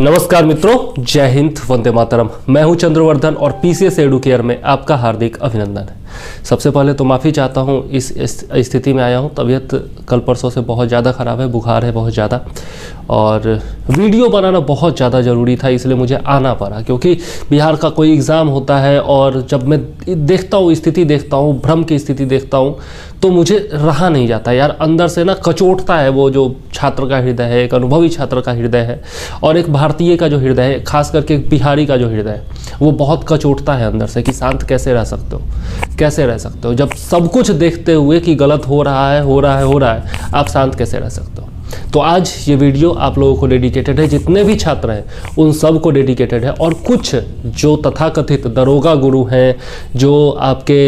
नमस्कार मित्रों, जय हिंद, वंदे मातरम। मैं हूं चंद्रवर्धन और पीसीएस एडुकेयर में आपका हार्दिक अभिनंदन है। सबसे पहले तो माफ़ी चाहता हूं, इस स्थिति में आया हूं। तबीयत कल परसों से बहुत ज़्यादा ख़राब है, बुखार है बहुत ज़्यादा, और वीडियो बनाना बहुत ज़्यादा ज़रूरी था, इसलिए मुझे आना पड़ा। क्योंकि बिहार का कोई एग्ज़ाम होता है और जब मैं देखता हूँ, स्थिति देखता हूँ, भ्रम की स्थिति देखता हूँ, तो मुझे रहा नहीं जाता यार। अंदर से ना कचोटता है वो जो छात्र का हृदय है, एक अनुभवी छात्र का हृदय है और एक भारतीय का जो हृदय है, खास करके एक बिहारी का जो हृदय है, वो बहुत कचोटता है अंदर से कि शांत कैसे रह सकते हो, कैसे रह सकते हो जब सब कुछ देखते हुए कि गलत हो रहा है, आप शांत कैसे रह सकते हो। तो आज ये वीडियो आप लोगों को डेडिकेटेड है, जितने भी छात्र हैं उन सब को डेडिकेटेड है। और कुछ जो तथाकथित दरोगा गुरु हैं, जो आपके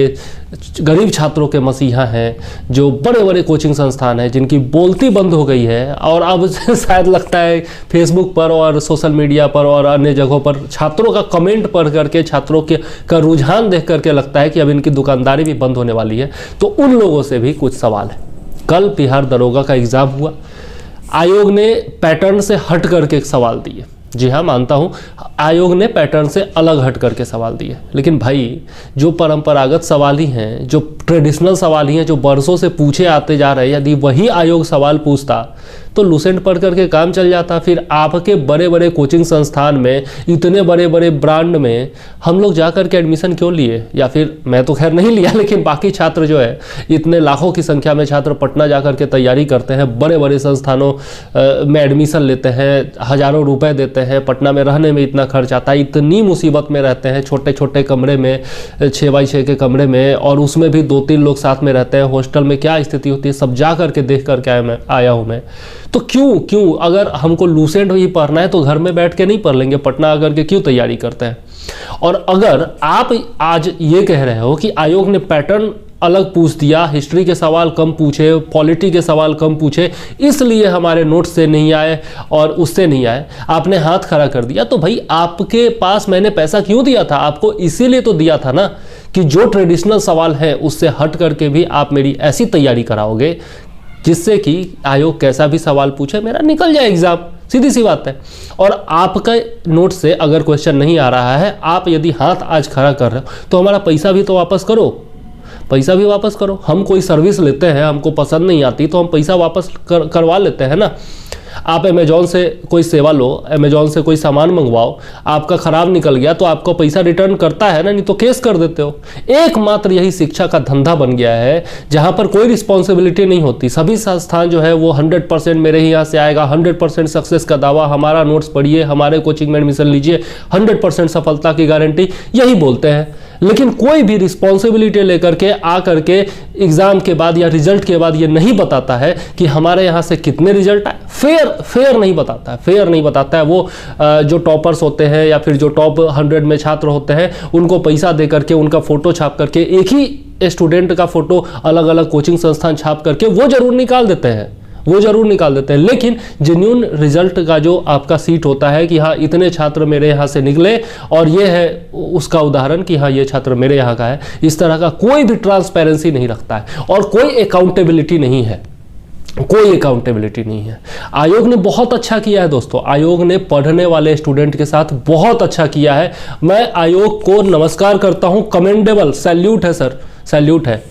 गरीब छात्रों के मसीहा हैं, जो बड़े बड़े कोचिंग संस्थान हैं जिनकी बोलती बंद हो गई है, और अब शायद लगता है फेसबुक पर और सोशल मीडिया पर और अन्य जगहों पर छात्रों का कमेंट पढ़ करके, छात्रों के का रुझान देख करके लगता है कि अब इनकी दुकानदारी भी बंद होने वाली है। तो उन लोगों से भी कुछ सवाल है। कल बिहार दरोगा का एग्ज़ाम हुआ, आयोग ने पैटर्न से हट करके सवाल दिए। जी हाँ, मानता हूँ आयोग ने पैटर्न से अलग हट करके सवाल दिए, लेकिन भाई जो परंपरागत सवाल ही हैं, जो ट्रेडिशनल सवाल ही हैं, जो बरसों से पूछे आते जा रहे हैं, यदि वही आयोग सवाल पूछता तो लूसेंट पढ़ करके काम चल जाता। फिर आपके बड़े बड़े कोचिंग संस्थान में, इतने बड़े बड़े ब्रांड में हम लोग जा करके एडमिशन क्यों लिए? या फिर मैं तो खैर नहीं लिया, लेकिन बाकी छात्र जो है, इतने लाखों की संख्या में छात्र पटना जा करके तैयारी करते हैं, बड़े बड़े संस्थानों में एडमिशन लेते हैं, हज़ारों रुपए देते हैं, पटना में रहने में इतना खर्च आता है, इतनी मुसीबत में रहते हैं, छोटे छोटे कमरे में, 6x6 के कमरे में, और उसमें भी 2-3 लोग साथ में रहते हैं। हॉस्टल में क्या स्थिति होती है सब जा करके देख करके आया हूँ मैं। तो क्यों अगर हमको लूसेंट ही पढ़ना है तो घर में बैठ के नहीं पढ़ लेंगे, पटना आकर के क्यों तैयारी करते हैं? और अगर आप आज ये कह रहे हो कि आयोग ने पैटर्न अलग पूछ दिया, हिस्ट्री के सवाल कम पूछे, पॉलिटी के सवाल कम पूछे, इसलिए हमारे नोट्स से नहीं आए और उससे नहीं आए, आपने हाथ खड़ा कर दिया, तो भाई आपके पास मैंने पैसा क्यों दिया था? आपको इसीलिए तो दिया था ना कि जो ट्रेडिशनल सवाल है उससे हट करके भी आप मेरी ऐसी तैयारी कराओगे जिससे कि आयोग कैसा भी सवाल पूछे मेरा निकल जाए एग्जाम। सीधी सी बात है। और आपका नोट से अगर क्वेश्चन नहीं आ रहा है, आप यदि हाथ आज खड़ा कर रहे हो, तो हमारा पैसा भी तो वापस करो, पैसा भी वापस करो। हम कोई सर्विस लेते हैं, हमको पसंद नहीं आती तो हम पैसा वापस करवा लेते हैं ना। आप अमेजॉन से कोई सेवा लो, अमेजॉन से कोई सामान मंगवाओ, आपका ख़राब निकल गया तो आपको पैसा रिटर्न करता है ना, नहीं तो केस कर देते हो। एकमात्र यही शिक्षा का धंधा बन गया है जहां पर कोई रिस्पॉन्सिबिलिटी नहीं होती। सभी संस्थान जो है वो 100% मेरे ही यहाँ से आएगा, 100% सक्सेस का दावा, हमारा नोट्स पढ़िए, हमारे कोचिंग में एडमिशन लीजिए, 100% सफलता की गारंटी, यही बोलते हैं। लेकिन कोई भी रिस्पॉन्सिबिलिटी लेकर के आ करके एग्जाम के बाद या रिजल्ट के बाद ये नहीं बताता है कि हमारे यहाँ से कितने रिजल्ट आए। फेयर नहीं बताता है, फेयर नहीं बताता है। वो जो टॉपर्स होते हैं या फिर जो टॉप 100 में छात्र होते हैं, उनको पैसा दे करके, उनका फोटो छाप करके, एक ही स्टूडेंट का फोटो अलग अलग कोचिंग संस्थान छाप करके वो जरूर निकाल देते हैं, लेकिन जेन्युइन रिजल्ट का जो आपका सीट होता है कि हाँ इतने छात्र मेरे यहाँ से निकले और ये है उसका उदाहरण कि हाँ ये छात्र मेरे यहाँ का है, इस तरह का कोई भी ट्रांसपेरेंसी नहीं रखता है और कोई अकाउंटेबिलिटी नहीं है, कोई अकाउंटेबिलिटी नहीं है। आयोग ने बहुत अच्छा किया है दोस्तों, आयोग ने पढ़ने वाले स्टूडेंट के साथ बहुत अच्छा किया है। मैं आयोग को नमस्कार करता हूं, कमेंडेबल, सैल्यूट है सर, सैल्यूट है।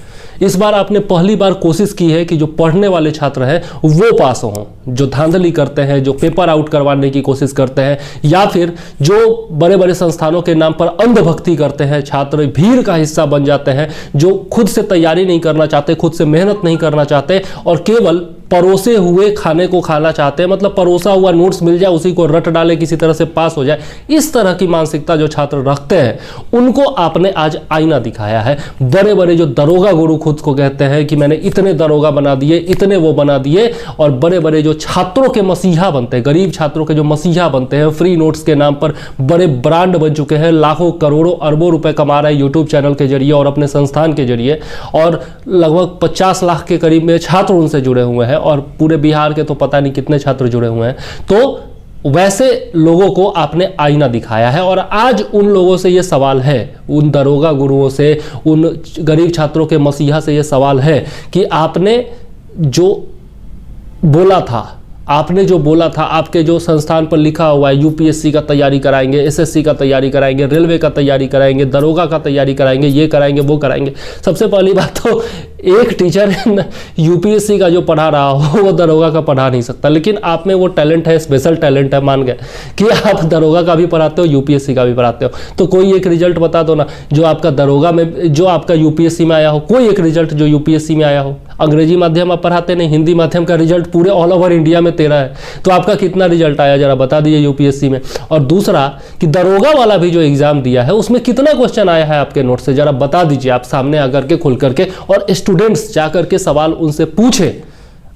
इस बार आपने पहली बार कोशिश की है कि जो पढ़ने वाले छात्र हैं वो पास हों, जो धांधली करते हैं, जो पेपर आउट करवाने की कोशिश करते हैं, या फिर जो बड़े बड़े संस्थानों के नाम पर अंधभक्ति करते हैं, छात्र भीड़ का हिस्सा बन जाते हैं, जो खुद से तैयारी नहीं करना चाहते, खुद से मेहनत नहीं करना चाहते और केवल परोसे हुए खाने को खाना चाहते हैं, मतलब परोसा हुआ नोट्स मिल जाए, उसी को रट डाले, किसी तरह से पास हो जाए। इस तरह की मानसिकता जो छात्र रखते हैं उनको आपने आज आईना दिखाया है। बड़े बड़े जो दरोगा गुरु खुद को कहते हैं कि मैंने इतने दरोगा बना दिए, इतने वो बना दिए, और बड़े बड़े जो छात्रों के मसीहा बनते हैं, गरीब छात्रों के जो मसीहा बनते हैं, फ्री नोट्स के नाम पर बड़े ब्रांड बन चुके हैं, लाखों करोड़ों अरबों रुपए कमा रहे हैं यूट्यूब चैनल के जरिए और अपने संस्थान के जरिए, और लगभग 50 लाख के करीब में छात्र उनसे जुड़े हुए हैं और पूरे बिहार के तो पता नहीं कितने छात्र जुड़े हुए हैं। तो वैसे लोगों को आपने आईना दिखाया है और आज उन लोगों से ये सवाल है, उन दरोगा गुरुओं से, उन गरीब छात्रों के मसीहा से ये सवाल है कि आपने जो बोला था आपने जो बोला था, आपके जो संस्थान पर लिखा हुआ है यूपीएससी का तैयारी कराएंगे, एसएससी का तैयारी कराएंगे, रेलवे का तैयारी कराएंगे, दरोगा का तैयारी कराएंगे, ये कराएंगे वो कराएंगे। सबसे पहली बात तो एक टीचर यूपीएससी का जो पढ़ा रहा हो वो दरोगा का पढ़ा नहीं सकता, लेकिन आप में वो टैलेंट है, स्पेशल टैलेंट है, मान गए कि आप दरोगा का भी पढ़ाते हो, यूपीएससी का भी पढ़ाते हो। तो कोई एक रिजल्ट बता दो ना जो आपका दरोगा में, जो आपका यूपीएससी में आया हो, कोई एक रिजल्ट जो यूपीएससी में आया हो। अंग्रेजी माध्यम आप पढ़ाते नहीं, हिंदी माध्यम का रिजल्ट पूरे ऑल ओवर इंडिया में 13 है, तो आपका कितना रिजल्ट आया जरा बता दीजिए यूपीएससी में। और दूसरा कि दरोगा वाला भी जो एग्जाम दिया है उसमें कितना क्वेश्चन आया है आपके नोट से, जरा बता दीजिए आप सामने आकर के, खुल करके, और स्टूडेंट्स जाकर के सवाल उनसे पूछे।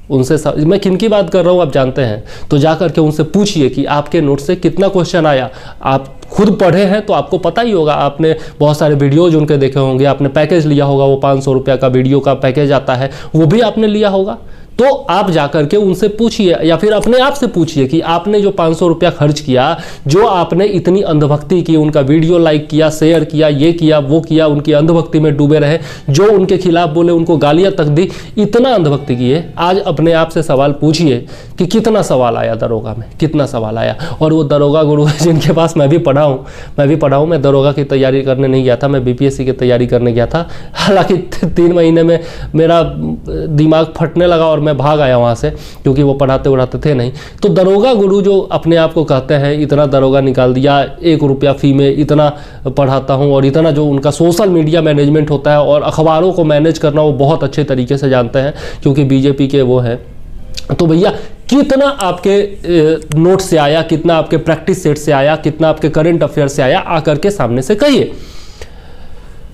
उनसे मैं किन की बात कर रहा हूँ आप जानते हैं, तो जाकर के उनसे पूछिए कि आपके नोट से कितना क्वेश्चन आया। आप खुद पढ़े हैं तो आपको पता ही होगा, आपने बहुत सारे वीडियोज उनके देखे होंगे, आपने पैकेज लिया होगा, वो 500 रुपये का वीडियो का पैकेज आता है वो भी आपने लिया होगा। तो आप जाकर के उनसे पूछिए या फिर अपने आप से पूछिए कि आपने जो 500 रुपया खर्च किया, जो आपने इतनी अंधभक्ति की, उनका वीडियो लाइक किया, शेयर किया, ये किया वो किया, उनकी अंधभक्ति में डूबे रहे, जो उनके खिलाफ बोले उनको गालियां तक दी, इतना अंधभक्ति की है। आज अपने आप से सवाल पूछिए कि कितना सवाल आया दरोगा में, कितना सवाल आया। और वो दरोगा गुरु जिनके पास मैं भी पढ़ा हूँ, मैं दरोगा की तैयारी करने नहीं गया था, मैं बीपीएससी की तैयारी करने गया था। हालांकि 3 महीने में मेरा दिमाग फटने लगा और मैं भाग आया वहाँ से, क्योंकि वो पढ़ाते उड़ाते थे नहीं। तो दरोगा गुरु जो अपने आप को कहते हैं, इतना दरोगा निकाल दिया, 1 रुपया फी में इतना पढ़ाता हूँ, और इतना जो उनका सोशल मीडिया मैनेजमेंट होता है और अखबारों को मैनेज करना वो बहुत अच्छे तरीके से जानते हैं, क्योंकि बीजेपी के वो हैं। तो भैया कितना आपके नोट से आया, कितना आपके प्रैक्टिस सेट से आया, कितना आपके करंट अफेयर से आया, आकर के सामने से कहिए,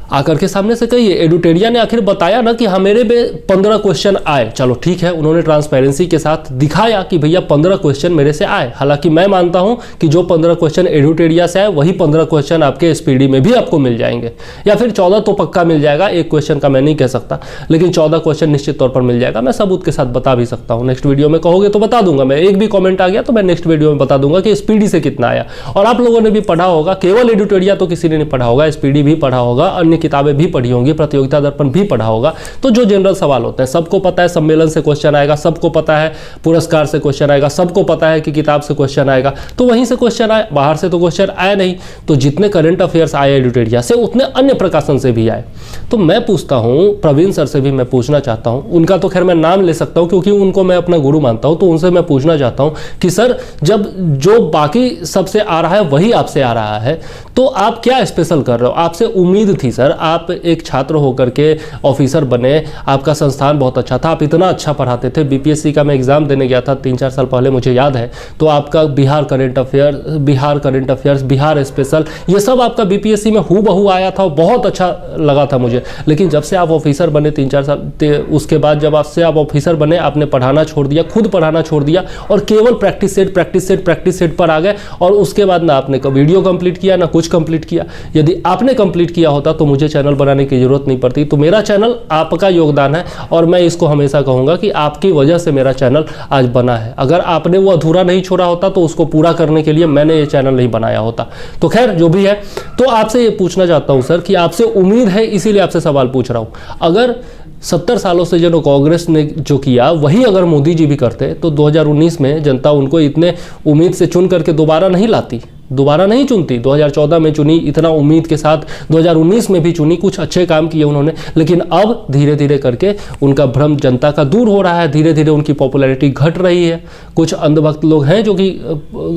आकर के सामने से कहिए। एडुटेरिया ने आखिर बताया ना कि मेरे में 15 क्वेश्चन आए, चलो ठीक है, उन्होंने ट्रांसपेरेंसी के साथ दिखाया कि भैया 15 क्वेश्चन मेरे से आए। हालांकि मैं मानता हूं कि जो 15 क्वेश्चन एडुटेरिया से आए वही 15 क्वेश्चन आपके एसपीडी में भी आपको मिल जाएंगे, या फिर 14 तो पक्का मिल जाएगा, एक क्वेश्चन का मैं नहीं कह सकता, लेकिन 14 क्वेश्चन निश्चित तौर पर मिल जाएगा। मैं सबूत के साथ बता भी सकता हूँ, नेक्स्ट वीडियो में कहोगे तो बता दूंगा मैं। एक भी कॉमेंट आ गया तो मैं नेक्स्ट वीडियो में बता दूंगा कि एसपीडी से कितना आया। और आप लोगों ने भी पढ़ा होगा, केवल एडुटेरिया तो किसी ने नहीं पढ़ा होगा, एसपीडी भी पढ़ा होगा, अन्य किताबें भी पढ़ी होंगी, प्रतियोगिता दर्पण भी पढ़ा होगा। तो जो जनरल सवाल होते हैं सबको पता है, सम्मेलन से क्वेश्चन आएगा, सबको पता है पुरस्कार से क्वेश्चन आएगा, सबको पता है कि किताब से क्वेश्चन आएगा, तो वहीं से क्वेश्चन आए, बाहर से तो क्वेश्चन आया नहीं। तो जितने करंट अफेयर्स आए एडुटेरिया से उतने अन्य प्रकाशन से भी आए। तो मैं पूछता हूं, प्रवीण सर से भी मैं पूछना चाहता हूं, उनका तो खैर मैं नाम ले सकता हूं क्योंकि उनको मैं अपना गुरु मानता हूं, तो उनसे मैं पूछना चाहता हूं कि सर जब जो बाकी सबसे आ रहा है वही आपसे आ रहा है, तो आप क्या स्पेशल कर रहे हो? आपसे उम्मीद थी सर, आप एक छात्र होकर के ऑफिसर बने, आपका संस्थान बहुत अच्छा था, आप इतना अच्छा पढ़ाते थे। बीपीएससी का मैं एग्जाम देने गया था 3-4 साल पहले, मुझे याद है, तो आपका Bihar current affairs, Bihar special, ये सब आपका बीपीएससी में हूबहू आया था, बहुत अच्छा लगा था मुझे। लेकिन जब से आप ऑफिसर बने 3-4 साल, उसके बाद जब आपसे आप ऑफिसर बने, आपने पढ़ाना छोड़ दिया, खुद पढ़ाना छोड़ दिया और केवल प्रैक्टिस सेट पर आ गए। और उसके बाद ना आपने वीडियो कंप्लीट किया ना कुछ कंप्लीट किया। यदि आपने कंप्लीट किया होता तो मुझे चैनल बनाने की जरूरत नहीं पड़ती। तो मेरा चैनल आपका योगदान है और मैं इसको हमेशा कहूंगा कि आपकी वजह से मेरा चैनल आज बना है। अगर आपने वो अधूरा नहीं छोड़ा होता तो उसको पूरा करने के लिए मैंने ये चैनल नहीं बनाया होता। तो खैर जो भी है, तो आपसे ये पूछना चाहता हूं सर कि आपसे उम्मीद है, इसीलिए आपसे सवाल पूछ रहा हूं। अगर 70 सालों से जो कांग्रेस ने जो किया वही अगर मोदी जी भी करते तो 2019 में जनता उनको इतने उम्मीद से चुन करके दोबारा नहीं लाती, दोबारा नहीं चुनती। 2014 में चुनी इतना उम्मीद के साथ, 2019 में भी चुनी, कुछ अच्छे काम किए उन्होंने। लेकिन अब धीरे धीरे करके उनका भ्रम जनता का दूर हो रहा है, धीरे धीरे उनकी पॉपुलैरिटी घट रही है। कुछ अंधभक्त लोग हैं जो कि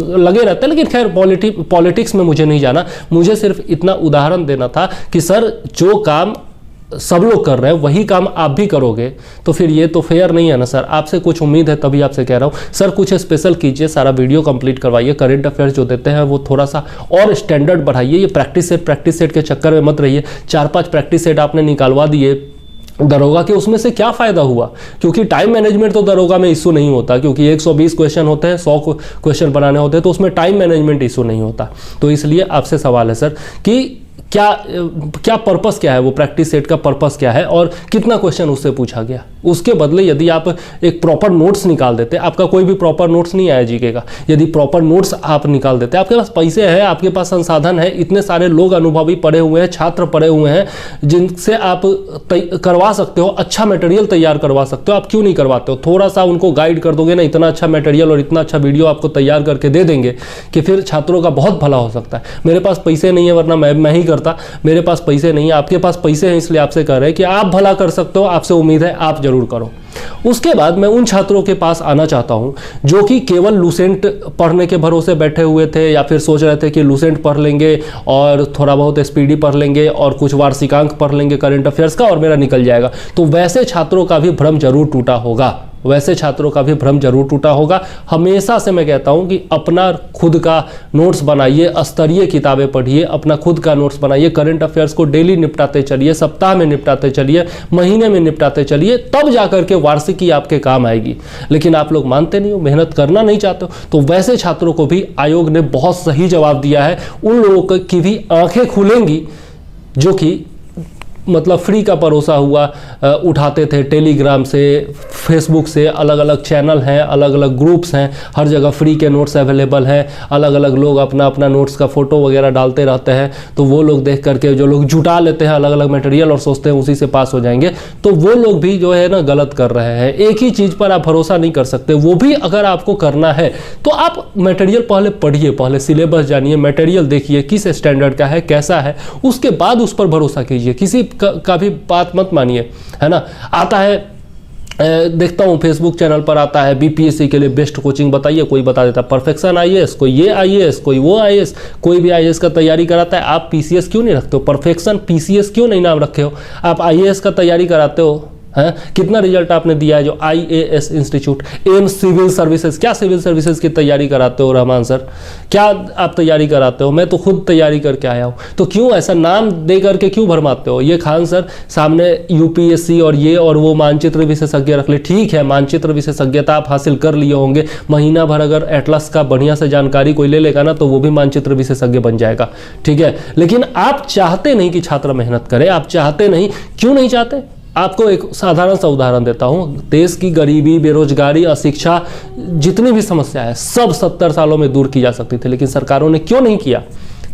लगे रहते हैं, लेकिन खैर पॉलिटिक्स में मुझे नहीं जाना। मुझे सिर्फ इतना उदाहरण देना था कि सर जो काम सब लोग कर रहे हैं वही काम आप भी करोगे तो फिर ये तो फेयर नहीं है ना सर। आपसे कुछ उम्मीद है तभी आपसे कह रहा हूँ सर, कुछ स्पेशल कीजिए, सारा वीडियो कंप्लीट करवाइए, करंट अफेयर्स जो देते हैं वो थोड़ा सा और स्टैंडर्ड बढ़ाइए। ये प्रैक्टिस सेट के चक्कर में मत रहिए। 4-5 प्रैक्टिस सेट आपने निकालवा दिए दरोगा के, उसमें से क्या फायदा हुआ? क्योंकि टाइम मैनेजमेंट तो दरोगा में इशू नहीं होता, क्योंकि 120 क्वेश्चन होते हैं, 100 क्वेश्चन बनाने होते हैं, तो उसमें टाइम मैनेजमेंट इशू नहीं होता। तो इसलिए आपसे सवाल है सर कि क्या पर्पस क्या है, वो प्रैक्टिस सेट का पर्पस क्या है और कितना क्वेश्चन उससे पूछा गया। उसके बदले यदि आप एक प्रॉपर नोट्स निकाल देते, आपका कोई भी प्रॉपर नोट्स नहीं आया जीके का, यदि प्रॉपर नोट्स आप निकाल देते, आपके पास पैसे हैं, आपके पास संसाधन है, इतने सारे लोग अनुभवी पढ़े हुए हैं, छात्र पढ़े हुए हैं जिनसे आप करवा सकते हो, अच्छा मटेरियल तैयार करवा सकते हो, आप क्यों नहीं करवाते हो? थोड़ा सा उनको गाइड कर दोगे ना, इतना अच्छा मटेरियल और इतना अच्छा वीडियो आपको तैयार करके दे देंगे कि फिर छात्रों का बहुत भला हो सकता है। मेरे पास पैसे नहीं है वरना मैं ही करता, मेरे पास पैसे नहीं है, आपके पास पैसे हैं इसलिए आपसे कह रहे हैं कि आप भला कर सकते हो, आपसे उम्मीद है आप जरूर करो। उसके बाद मैं उन छात्रों के पास आना चाहता हूं जो कि केवल लूसेंट पढ़ने के भरोसे बैठे हुए थे या फिर सोच रहे थे कि लूसेंट पढ़ लेंगे और थोड़ा बहुत एसपीडी पढ़ लेंगे और कुछ वार्षिकांक पढ़ लेंगे करंट अफेयर्स का और मेरा निकल जाएगा। तो वैसे छात्रों का भी भ्रम जरूर टूटा होगा, वैसे छात्रों का भी भ्रम जरूर टूटा होगा। हमेशा से मैं कहता हूं कि अपना खुद का नोट्स बनाइए, स्तरीय किताबें पढ़िए, अपना खुद का नोट्स बनाइए, करंट अफेयर्स को डेली निपटाते चलिए, सप्ताह में निपटाते चलिए, महीने में निपटाते चलिए, तब जाकर के वार्षिकी आपके काम आएगी। लेकिन आप लोग मानते नहीं हो, मेहनत करना नहीं चाहते हो। तो वैसे छात्रों को भी आयोग ने बहुत सही जवाब दिया है। उन लोगों की भी आंखें खुलेंगी जो कि मतलब फ्री का भरोसा हुआ उठाते थे, टेलीग्राम से, फेसबुक से, अलग अलग चैनल हैं, अलग अलग ग्रुप्स हैं, हर जगह फ्री के नोट्स अवेलेबल हैं, अलग अलग लोग अपना अपना नोट्स का फोटो वगैरह डालते रहते हैं। तो वो लोग देख करके जो लोग जुटा लेते हैं अलग अलग मटेरियल और सोचते हैं उसी से पास हो जाएंगे, तो वो लोग भी जो है ना गलत कर रहे हैं। एक ही चीज़ पर आप भरोसा नहीं कर सकते, वो भी अगर आपको करना है तो आप मटेरियल पहले पढ़िए, पहले सिलेबस जानिए, मटेरियल देखिए किस स्टैंडर्ड का है, कैसा है, उसके बाद उस पर भरोसा कीजिए। किसी का भी बात मत मानिए, है ना। आता है देखता हूँ फेसबुक चैनल पर आता है बीपीएससी के लिए बेस्ट कोचिंग बताइए, कोई बता देता है परफेक्शन आईएएस, कोई ये आईएएस, कोई वो आईएएस, कोई भी आईएएस का तैयारी कराता है। आप पीसीएस क्यों नहीं रखते हो? परफेक्शन पीसीएस क्यों नहीं नाम रखे हो? आप आईएएस का तैयारी कराते हो, है? कितना रिजल्ट आपने दिया है? जो आईएएस इंस्टीट्यूट, एम्स सिविल सर्विसेज, क्या सिविल सर्विसेज की तैयारी कराते हो रहमान सर? क्या आप तैयारी कराते हो? मैं तो खुद तैयारी करके आया हूँ। तो क्यों ऐसा नाम दे करके क्यों भरमाते हो? ये खान सर सामने यूपीएससी और ये और वो मानचित्र विशेषज्ञ रख ले, ठीक है, मानचित्र विशेषज्ञता आप हासिल कर लिए होंगे। महीना भर अगर एटलस का बढ़िया से जानकारी कोई ले लेगा ना तो वो भी मानचित्र विशेषज्ञ बन जाएगा, ठीक है। लेकिन आप चाहते नहीं कि छात्र मेहनत करे, आप चाहते नहीं। क्यों नहीं चाहते? आपको एक साधारण सा उदाहरण देता हूँ। देश की गरीबी, बेरोजगारी, अशिक्षा, जितनी भी समस्या है सब 70 सालों में दूर की जा सकती थी, लेकिन सरकारों ने क्यों नहीं किया?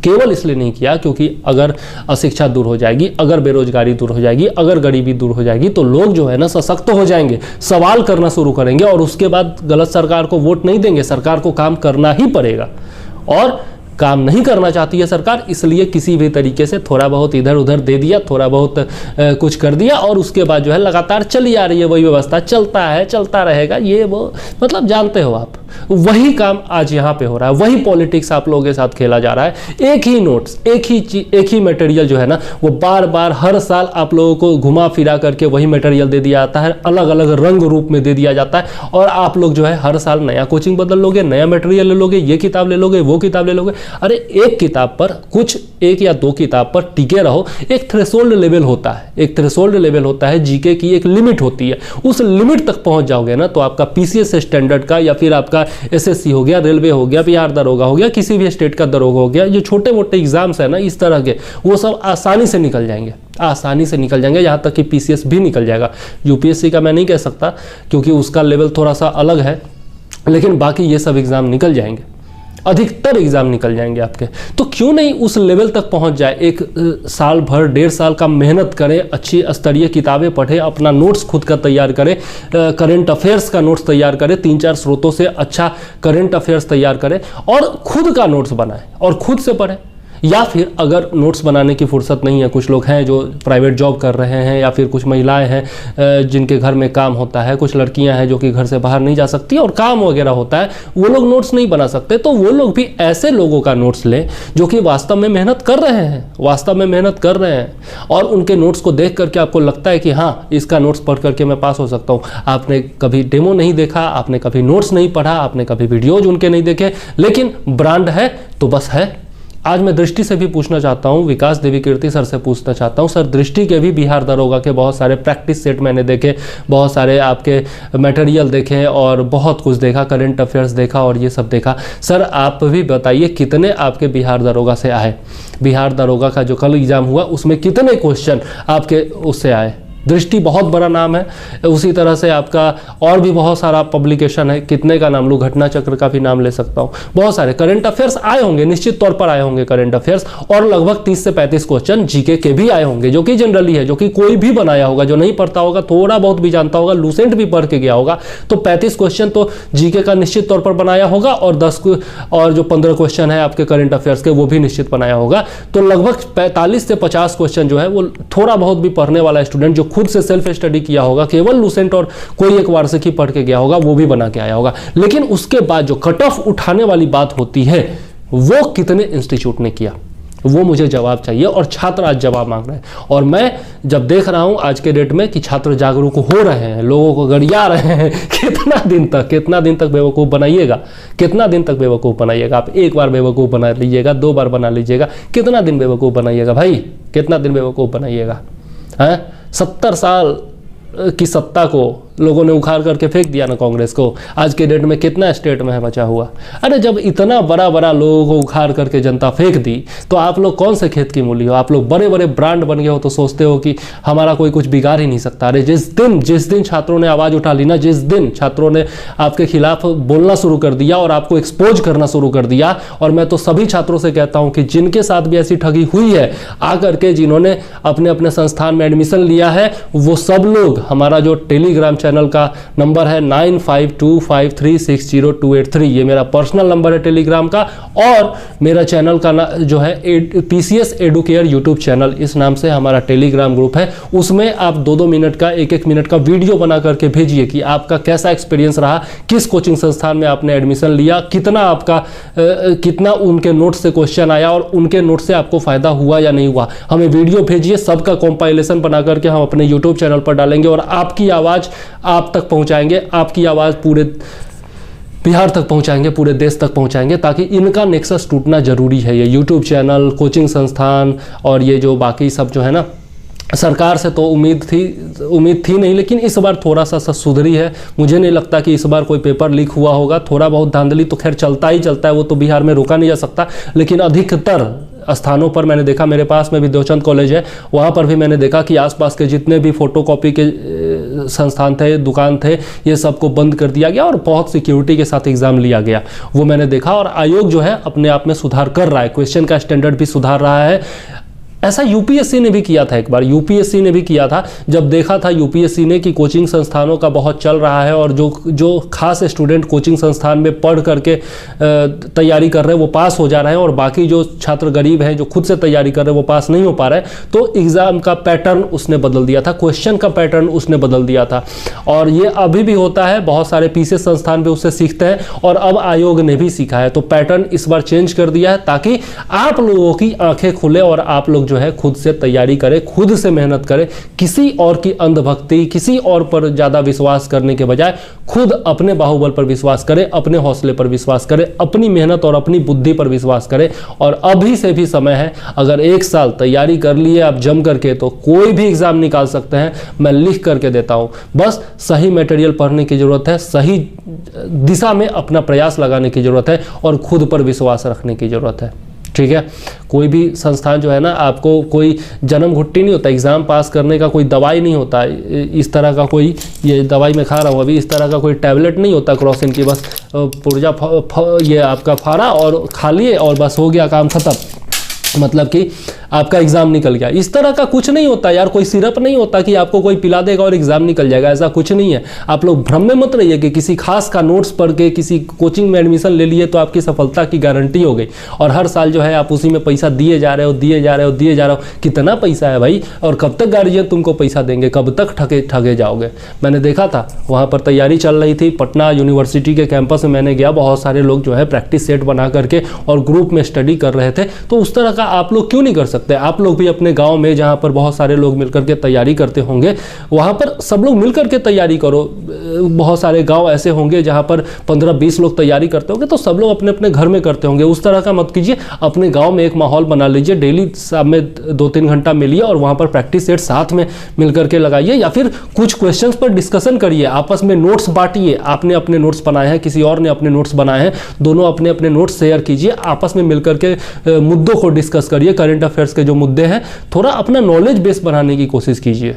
केवल इसलिए नहीं किया क्योंकि अगर अशिक्षा दूर हो जाएगी, अगर बेरोजगारी दूर हो जाएगी, अगर गरीबी दूर हो जाएगी तो लोग जो है ना सशक्त हो जाएंगे, सवाल करना शुरू करेंगे और उसके बाद गलत सरकार को वोट नहीं देंगे। सरकार को काम करना ही पड़ेगा और काम नहीं करना चाहती है सरकार, इसलिए किसी भी तरीके से थोड़ा बहुत इधर उधर दे दिया, थोड़ा बहुत कुछ कर दिया और उसके बाद जो है लगातार चली आ रही है वही व्यवस्था, चलता है, चलता रहेगा, ये वो, मतलब जानते हो आप। वही काम आज यहाँ पे हो रहा है, वही पॉलिटिक्स आप लोगों के साथ खेला जा रहा है। एक ही नोट्स, एक ही मटेरियल जो है ना वो बार बार हर साल आप लोगों को घुमा फिरा करके वही मटेरियल दे दिया जाता है, अलग अलग रंग रूप में दे दिया जाता है और आप लोग जो है हर साल नया कोचिंग बदल लोगे, नया मटेरियल ले लोगे, ये किताब ले लोगे, वो किताब ले लोगे। अरे एक किताब पर, कुछ एक या दो किताब पर टिके रहो। एक थ्रेशोल्ड लेवल होता है, एक थ्रेशोल्ड लेवल होता है, जीके की एक लिमिट होती है, उस लिमिट तक पहुंच जाओगे ना तो आपका पीसीएस स्टैंडर्ड का या फिर आपका एसएससी हो गया, रेलवे हो गया, बिहार दरोगा हो गया, किसी भी स्टेट का दरोगा हो गया, जो छोटे मोटे एग्जाम्स है ना इस तरह के, वो सब आसानी से निकल जाएंगे, आसानी से निकल जाएंगे, यहाँ तक कि पीसीएस भी निकल जाएगा। यूपीएससी का मैं नहीं कह सकता क्योंकि उसका लेवल थोड़ा सा अलग है, लेकिन बाकी ये सब एग्जाम निकल जाएंगे, अधिकतर एग्जाम निकल जाएंगे आपके। तो क्यों नहीं उस लेवल तक पहुंच जाए? एक साल भर, 1.5 साल का मेहनत करें, अच्छी स्तरीय किताबें पढ़े, अपना नोट्स खुद का तैयार करें, करंट अफेयर्स का नोट्स तैयार करें, 3-4 स्रोतों से अच्छा करंट अफेयर्स तैयार करें और खुद का नोट्स बनाएं और खुद से पढ़ें। या फिर अगर नोट्स बनाने की फुर्सत नहीं है, कुछ लोग हैं जो प्राइवेट जॉब कर रहे हैं या फिर कुछ महिलाएं हैं जिनके घर में काम होता है, कुछ लड़कियां हैं जो कि घर से बाहर नहीं जा सकती और काम वगैरह होता है, वो लोग नोट्स नहीं बना सकते, तो वो लोग भी ऐसे लोगों का नोट्स लें जो कि वास्तव में मेहनत कर रहे हैं, वास्तव में मेहनत कर रहे हैं और उनके नोट्स को देख करके आपको लगता है कि हाँ इसका नोट्स पढ़ करके मैं पास हो सकता हूँ। आपने कभी डेमो नहीं देखा, आपने कभी नोट्स नहीं पढ़ा, आपने कभी वीडियोज उनके नहीं देखे, लेकिन ब्रांड है तो बस है, आज मैं दृष्टि से भी पूछना चाहता हूं, विकास देवी कीर्ति सर से पूछना चाहता हूं, सर दृष्टि के भी बिहार दरोगा के बहुत सारे प्रैक्टिस सेट मैंने देखे, बहुत सारे आपके मटेरियल देखे और बहुत कुछ देखा, करंट अफेयर्स देखा और ये सब देखा। सर आप भी बताइए कितने आपके बिहार दरोगा से आए, बिहार दरोगा का जो कल एग्जाम हुआ उसमें कितने क्वेश्चन आपके उससे आए। दृष्टि बहुत बड़ा नाम है, उसी तरह से आपका और भी बहुत सारा पब्लिकेशन है, कितने का नाम लूँ, घटना चक्र का भी नाम ले सकता हूँ, बहुत सारे करंट अफेयर्स आए होंगे, निश्चित तौर पर आए होंगे करंट अफेयर्स, और लगभग 30 से 35 क्वेश्चन जीके के भी आए होंगे, जो कि जनरली है, जो कि कोई भी बनाया होगा, जो नहीं पढ़ता होगा, थोड़ा बहुत भी जानता होगा, लूसेंट भी पढ़ के गया होगा, तो 35 क्वेश्चन तो जीके का निश्चित तौर पर बनाया होगा, और 10 और जो 15 क्वेश्चन है आपके करंट अफेयर्स के वो भी निश्चित बनाया होगा। तो लगभग 45 से 50 क्वेश्चन जो है वो थोड़ा बहुत भी पढ़ने वाला स्टूडेंट जो खुद से सेल्फ स्टडी किया होगा, केवल लूसेंट और कोई एक वार्षिकी पढ़ के गया होगा, वो भी बना के आया होगा। लेकिन उसके बाद जो कट ऑफ उठाने वाली बात होती है वो कितने इंस्टीट्यूट ने किया, वो मुझे जवाब चाहिए, और छात्र आज जवाब मांग रहे हैं। और मैं जब देख रहा हूं आज के डेट में कि छात्र जागरूक हो रहे हैं, लोगों को गरिया रहे हैं, कितना दिन तक बेवकूफ़ बनाइएगा, कितना दिन तक बेवकूफ़ बनाइएगा। आप एक बार बेवकूफ़ बना लीजिएगा, 2 बार बना लीजिएगा, कितना दिन बेवकूफ़ बनाइएगा भाई, कितना दिन बेवकूफ़ बनाइएगा। हैं 70 साल की सत्ता को लोगों ने उखाड़ करके फेंक दिया ना कांग्रेस को, आज के डेट में कितना स्टेट में है बचा हुआ। अरे जब इतना बड़ा बड़ा लोगों को उखाड़ करके जनता फेंक दी तो आप लोग कौन से खेत की मूली हो, आप लोग बड़े बड़े ब्रांड बन गए हो तो सोचते हो कि हमारा कोई कुछ बिगाड़ ही नहीं सकता। अरे जिस दिन छात्रों ने आवाज़ उठा ली ना, जिस दिन छात्रों ने आपके खिलाफ बोलना शुरू कर दिया और आपको एक्सपोज करना शुरू कर दिया, और मैं तो सभी छात्रों से कहता हूं कि जिनके साथ भी ऐसी ठगी हुई है आकर के, जिन्होंने अपने अपने संस्थान में एडमिशन लिया है, वो सब लोग हमारा जो टेलीग्राम चैनल का नंबर है 9525360283, ये मेरा पर्सनल नंबर है टेलीग्राम का, और मेरा चैनल का जो है PCS एडुकेयर यूट्यूब चैनल, इस नाम से हमारा टेलीग्राम ग्रुप है। उसमें आप 2-2 मिनट का, 1-1 मिनट का वीडियो बना करके भेजिए कि आपका कैसा एक्सपीरियंस रहा, किस कोचिंग संस्थान में आपने एडमिशन लिया, कितना उनके नोट से क्वेश्चन आया और उनके नोट से आपको फायदा हुआ या नहीं हुआ। हमें वीडियो भेजिए, सबका कंपाइलेशन बना करके हम अपने यूट्यूब चैनल पर डालेंगे और आपकी आवाज़ आप तक पहुंचाएंगे, आपकी आवाज़ पूरे बिहार तक पहुंचाएंगे, पूरे देश तक पहुंचाएंगे, ताकि इनका नेक्सस टूटना जरूरी है। ये यूट्यूब चैनल, कोचिंग संस्थान और ये जो बाकी सब जो है ना, सरकार से तो उम्मीद थी नहीं, लेकिन इस बार थोड़ा सा सुधरी है। मुझे नहीं लगता कि इस बार कोई पेपर लीक हुआ होगा, थोड़ा बहुत धांधली तो खैर चलता ही चलता है, वो तो बिहार में रोका नहीं जा सकता, लेकिन अधिकतर स्थानों पर मैंने देखा, मेरे पास में भी देवचंद कॉलेज है, वहाँ पर भी मैंने देखा कि आसपास के जितने भी फोटोकॉपी के संस्थान थे, दुकान थे, ये सबको बंद कर दिया गया और बहुत सिक्योरिटी के साथ एग्जाम लिया गया, वो मैंने देखा। और आयोग जो है अपने आप में सुधार कर रहा है, क्वेश्चन का स्टैंडर्ड भी सुधार रहा है। ऐसा यूपीएससी ने भी किया था, एक बार यूपीएससी ने भी किया था, जब देखा था यूपीएससी ने कि कोचिंग संस्थानों का बहुत चल रहा है और जो खास स्टूडेंट कोचिंग संस्थान में पढ़ करके तैयारी कर रहे हैं वो पास हो जा रहे हैं, और बाकी जो छात्र गरीब हैं जो खुद से तैयारी कर रहे हैं वो पास नहीं हो पा रहे हैं, तो एग्ज़ाम का पैटर्न उसने बदल दिया था, क्वेश्चन का पैटर्न उसने बदल दिया था। और ये अभी भी होता है, बहुत सारे पीसीएस संस्थान भी उससे सीखते हैं, और अब आयोग ने भी सीखा है, तो पैटर्न इस बार चेंज कर दिया है ताकि आप लोगों की आंखें खुले और आप लोग जो है खुद से तैयारी करें, खुद से मेहनत करें, किसी और की अंधभक्ति, किसी और पर ज़्यादा विश्वास करने के बजाय खुद अपने बाहुबल पर विश्वास करें, अपने हौसले पर विश्वास करें, अपनी मेहनत और अपनी बुद्धि पर विश्वास करें। और अभी से भी समय है, अगर 1 साल तैयारी कर लिए आप जम करके तो कोई भी एग्जाम निकाल सकते हैं, मैं लिख करके देता हूं। बस सही मटेरियल पढ़ने की जरूरत है, सही दिशा में अपना प्रयास लगाने की जरूरत है और खुद पर विश्वास रखने की जरूरत है। ठीक है, कोई भी संस्थान जो है ना, आपको कोई जन्म घुट्टी नहीं होता, एग्ज़ाम पास करने का कोई दवाई नहीं होता, इस तरह का कोई, ये दवाई मैं खा रहा हूँ अभी, इस तरह का कोई टैबलेट नहीं होता क्रोसिन की, बस पुर्जा ये आपका फाड़ा और खा लिए और बस हो गया काम खत्म, मतलब कि आपका एग्जाम निकल गया। इस तरह का कुछ नहीं होता यार, कोई सिरप नहीं होता कि आपको कोई पिला देगा और एग्जाम निकल जाएगा, ऐसा कुछ नहीं है। आप लोग भ्रम में मत रहिए कि किसी खास का नोट्स पढ़ के किसी कोचिंग में एडमिशन ले लिए तो आपकी सफलता की गारंटी हो गई, और हर साल जो है आप उसी में पैसा दिए जा रहे हो। कितना पैसा है भाई, और कब तक गार्जियन तुमको पैसा देंगे, कब तक ठगे जाओगे। मैंने देखा था वहाँ पर तैयारी चल रही थी, पटना यूनिवर्सिटी के कैंपस में मैंने गया, बहुत सारे लोग जो है प्रैक्टिस सेट बना करके और ग्रुप में स्टडी कर रहे थे। तो उस तरह का आप लोग क्यों नहीं कर सकते? आप लोग भी अपने गांव में जहां पर बहुत सारे लोग मिलकर के तैयारी करते होंगे, वहां पर सब लोग मिलकर के तैयारी करो। बहुत सारे गांव ऐसे होंगे जहां पर 15-20 लोग तैयारी करते होंगे, तो सब लोग अपने अपने घर में करते होंगे। उस तरह का मत कीजिए, अपने गांव में एक माहौल बना लीजिए, डेली शाम में 2-3 घंटा मिलिए और वहां पर प्रैक्टिस सेट साथ में मिल करके लगाइए, या फिर कुछ क्वेश्चंस पर डिस्कशन करिए, आपस में नोट्स बांटिए। आपने अपने नोट्स बनाए हैं, किसी और ने अपने नोट्स बनाए हैं, दोनों अपने अपने नोट्स शेयर कीजिए, आपस में मिलकर के मुद्दों को डिस्कस करिए। करंट अफेयर्स के जो मुद्दे हैं, थोड़ा अपना नॉलेज बेस बनाने की कोशिश कीजिए।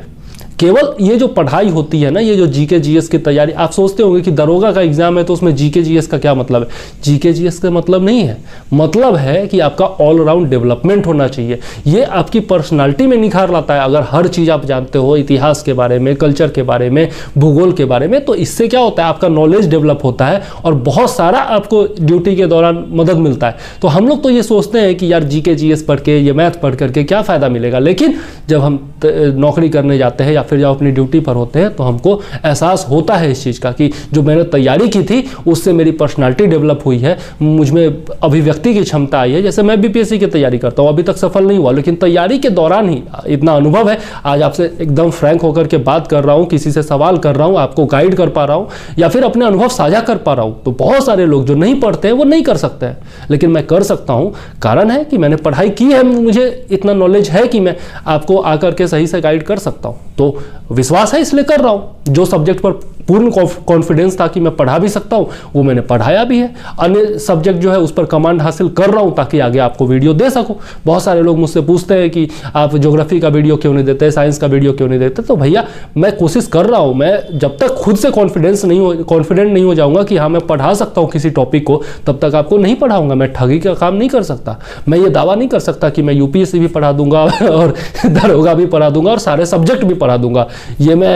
केवल ये जो पढ़ाई होती है ना, ये जो जीके जीएस की तैयारी, आप सोचते होंगे कि दरोगा का एग्जाम है तो उसमें जीके जीएस का क्या मतलब है। जीके जीएस का मतलब नहीं है, मतलब है कि आपका ऑलराउंड डेवलपमेंट होना चाहिए। ये आपकी पर्सनालिटी में निखार लाता है। अगर हर चीज़ आप जानते हो, इतिहास के बारे में, कल्चर के बारे में, भूगोल के बारे में, तो इससे क्या होता है, आपका नॉलेज डेवलप होता है और बहुत सारा आपको ड्यूटी के दौरान मदद मिलता है। तो हम लोग तो ये सोचते हैं कि यार जीके जीएस पढ़ के, ये मैथ पढ़ करके क्या फ़ायदा मिलेगा, लेकिन जब हम नौकरी करने जाते हैं या फिर जब अपनी ड्यूटी पर होते हैं तो हमको एहसास होता है इस चीज़ का कि जो मैंने तैयारी की थी उससे मेरी पर्सनालिटी डेवलप हुई है, मुझ में अभिव्यक्ति की क्षमता आई है। जैसे मैं बीपीएससी की तैयारी करता हूँ, अभी तक सफल नहीं हुआ, लेकिन तैयारी के दौरान ही इतना अनुभव है, आज आपसे एकदम फ्रैंक होकर के बात कर रहा हूँ, किसी से सवाल कर रहा हूँ, आपको गाइड कर पा रहा हूँ या फिर अपने अनुभव साझा कर पा रहा हूँ। तो बहुत सारे लोग जो नहीं पढ़ते हैं वो नहीं कर सकते हैं, लेकिन मैं कर सकता हूँ। कारण है कि मैंने पढ़ाई की है, मुझे इतना नॉलेज है कि मैं आपको आकर के सही से गाइड कर सकता हूँ। तो विश्वास है इसलिए कर रहा हूं। जो सब्जेक्ट पर पूर्ण कॉन्फिडेंस था कि मैं पढ़ा भी सकता हूं, वो मैंने पढ़ाया भी है। अन्य सब्जेक्ट जो है उस पर कमांड हासिल कर रहा हूं ताकि आगे आपको वीडियो दे सकूं। बहुत सारे लोग मुझसे पूछते हैं कि आप ज्योग्राफी का वीडियो क्यों नहीं देते, साइंस का वीडियो क्यों नहीं देते। तो भैया मैं कोशिश कर रहा हूं, मैं जब तक खुद से कॉन्फिडेंट नहीं हो जाऊंगा कि हाँ मैं पढ़ा सकता हूं किसी टॉपिक को, तब तक आपको नहीं पढ़ाऊंगा। मैं ठगी का काम नहीं कर सकता। मैं ये दावा नहीं कर सकता कि मैं यूपीएससी भी पढ़ा दूंगा और दरोगा भी पढ़ा दूंगा और सारे सब्जेक्ट भी पढ़ा दूंगा। ये मैं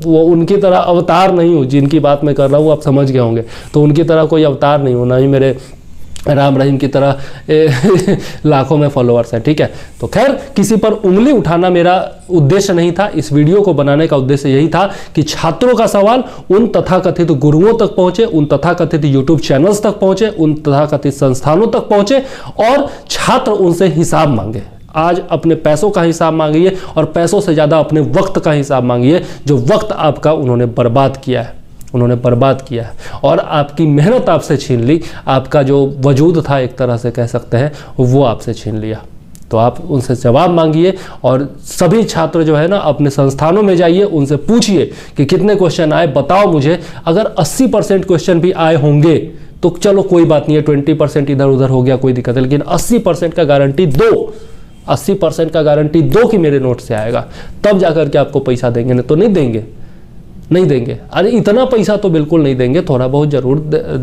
वो उनकी तरह अवतार नहीं हूँ जिनकी बात मैं कर रहा हूँ, आप समझ गए होंगे। तो उनकी तरह कोई अवतार नहीं हूँ, ना ही मेरे राम रहीम की तरह लाखों में फॉलोअर्स हैं, ठीक है। तो खैर, किसी पर उंगली उठाना मेरा उद्देश्य नहीं था। इस वीडियो को बनाने का उद्देश्य यही था कि छात्रों का सवाल उन तथाकथित गुरुओं तक पहुंचे, उन तथाकथित यूट्यूब चैनल्स तक पहुंचे, उन तथाकथित संस्थानों तक पहुंचे और छात्र उनसे हिसाब मांगे। आज अपने पैसों का हिसाब मांगिए और पैसों से ज़्यादा अपने वक्त का हिसाब मांगिए, जो वक्त आपका उन्होंने बर्बाद किया है, उन्होंने बर्बाद किया है और आपकी मेहनत आपसे छीन ली। आपका जो वजूद था एक तरह से कह सकते हैं, वो आपसे छीन लिया। तो आप उनसे जवाब मांगिए और सभी छात्र जो है ना अपने संस्थानों में जाइए, उनसे पूछिए कि कितने क्वेश्चन आए, बताओ मुझे। अगर 80% क्वेश्चन भी आए होंगे तो चलो कोई बात नहीं है, 20% इधर उधर हो गया, कोई दिक्कत है, लेकिन 80% का गारंटी दो, 80% का गारंटी दो कि मेरे नोट से आएगा, तब जाकर के आपको पैसा देंगे, नहीं तो नहीं देंगे, नहीं देंगे। अरे इतना पैसा तो बिल्कुल नहीं देंगे, थोड़ा बहुत जरूर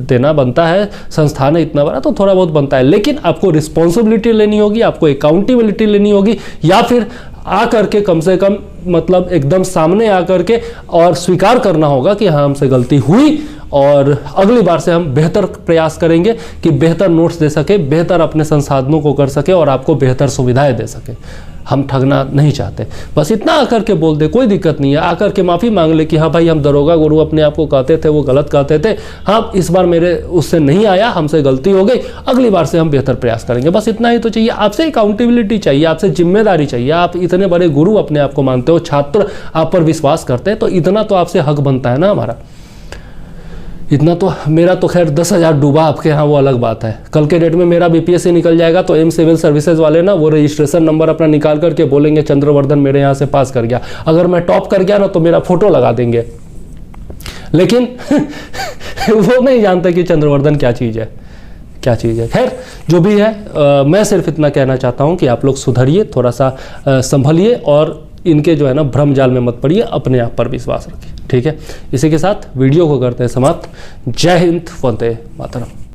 देना बनता है, संस्थान है इतना बड़ा तो थोड़ा बहुत बनता है, लेकिन आपको रिस्पॉन्सिबिलिटी लेनी होगी, आपको अकाउंटेबिलिटी लेनी होगी, या फिर आकर के कम से कम मतलब एकदम सामने आकर के और स्वीकार करना होगा कि हाँ हमसे गलती हुई और अगली बार से हम बेहतर प्रयास करेंगे कि बेहतर नोट्स दे सके, बेहतर अपने संसाधनों को कर सके और आपको बेहतर सुविधाएं दे सके। हम ठगना नहीं चाहते। बस इतना आकर के बोल दे, कोई दिक्कत नहीं है। आकर के माफ़ी मांग ले कि हाँ भाई हम दरोगा गुरु अपने आप को कहते थे, वो गलत कहते थे, हाँ इस बार मेरे उससे नहीं आया, हमसे गलती हो गई, अगली बार से हम बेहतर प्रयास करेंगे। बस इतना ही तो चाहिए। आपसे अकाउंटेबिलिटी चाहिए, आपसे जिम्मेदारी चाहिए। आप इतने बड़े गुरु अपने आप को मानते हो, छात्र आप पर विश्वास करते हैं, तो इतना तो आपसे हक बनता है ना हमारा। इतना तो मेरा तो खैर 10,000 डूबा, आपके यहाँ वो अलग बात है। कल के डेट में मेरा बीपीएससी निकल जाएगा तो एम सिविल सर्विसेज वाले ना वो रजिस्ट्रेशन नंबर अपना निकाल करके बोलेंगे चंद्रवर्धन मेरे यहाँ से पास कर गया। अगर मैं टॉप कर गया ना तो मेरा फोटो लगा देंगे, लेकिन वो नहीं जानते कि चंद्रवर्धन क्या चीज़ है, क्या चीज़ है। खैर जो भी है, मैं सिर्फ इतना कहना चाहता हूँ कि आप लोग सुधरिए, थोड़ा सा संभलिए और इनके जो है ना भ्रम जाल में मत पड़िए, अपने आप पर विश्वास रखिए, ठीक है। इसी के साथ वीडियो को करते हैं समाप्त। जय हिंद, वंदे मातरम।